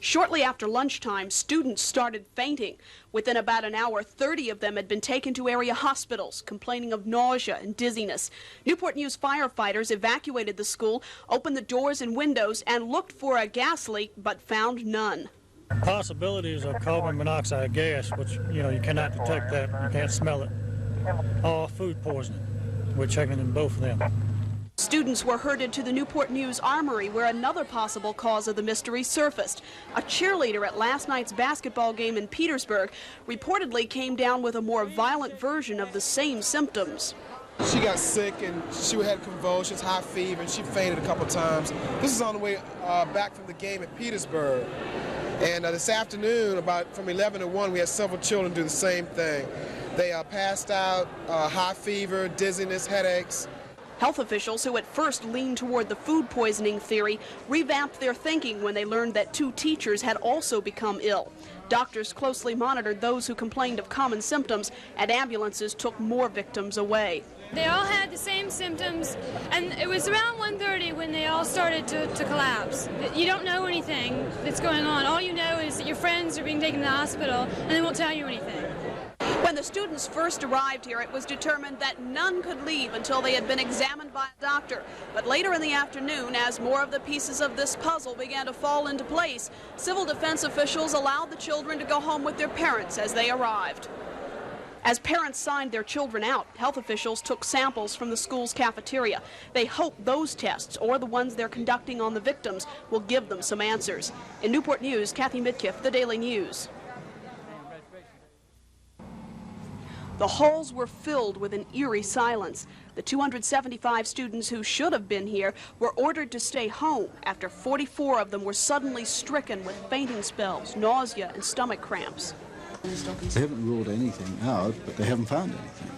Shortly after lunchtime, students started fainting. Within about an hour, 30 of them had been taken to area hospitals, complaining of nausea and dizziness. Newport News firefighters evacuated the school, opened the doors and windows, and looked for a gas leak, but found none. Possibilities of carbon monoxide gas, which, you cannot detect that. You can't smell it. Or food poisoning. We're checking in both of them. Students were herded to the Newport News Armory, where another possible cause of the mystery surfaced. A cheerleader at last night's basketball game in Petersburg reportedly came down with a more violent version of the same symptoms. She got sick and she had convulsions, high fever, and she fainted a couple times. This is on the way back from the game at Petersburg. And this afternoon, about from 11 to 1, we had several children do the same thing. They passed out, high fever, dizziness, headaches. Health officials, who at first leaned toward the food poisoning theory, revamped their thinking when they learned that 2 teachers had also become ill. Doctors closely monitored those who complained of common symptoms, and ambulances took more victims away. They all had the same symptoms, and it was around 1:30 when they all started to collapse. You don't know anything that's going on. All you know is that your friends are being taken to the hospital, and they won't tell you anything. When the students first arrived here, it was determined that none could leave until they had been examined by a doctor. But later in the afternoon, as more of the pieces of this puzzle began to fall into place, civil defense officials allowed the children to go home with their parents as they arrived. As parents signed their children out, health officials took samples from the school's cafeteria. They hope those tests, or the ones they're conducting on the victims, will give them some answers. In Newport News, Kathy Midkiff, The Daily News. The halls were filled with an eerie silence. The 275 students who should have been here were ordered to stay home after 44 of them were suddenly stricken with fainting spells, nausea, and stomach cramps. They haven't ruled anything out, but they haven't found anything.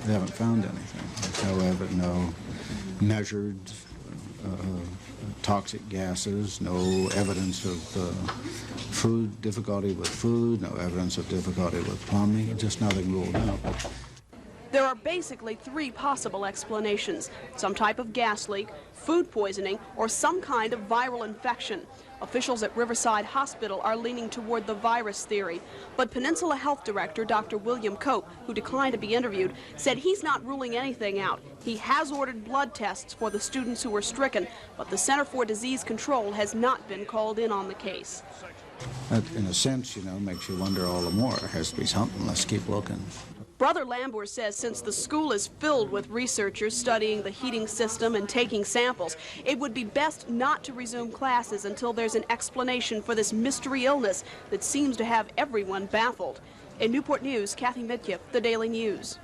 They haven't found anything. There's no measured toxic gases, no evidence of food, difficulty with food, no evidence of difficulty with plumbing, just nothing ruled out. There are basically 3 possible explanations: some type of gas leak, food poisoning, or some kind of viral infection. Officials at Riverside Hospital are leaning toward the virus theory, but Peninsula Health Director Dr. William Cope, who declined to be interviewed, said he's not ruling anything out. He has ordered blood tests for the students who were stricken, but the Center for Disease Control has not been called in on the case. That, in a sense, makes you wonder all the more. There has to be something. Let's keep looking. Brother Lambour says since the school is filled with researchers studying the heating system and taking samples, it would be best not to resume classes until there's an explanation for this mystery illness that seems to have everyone baffled. In Newport News, Kathy Midkiff, The Daily News.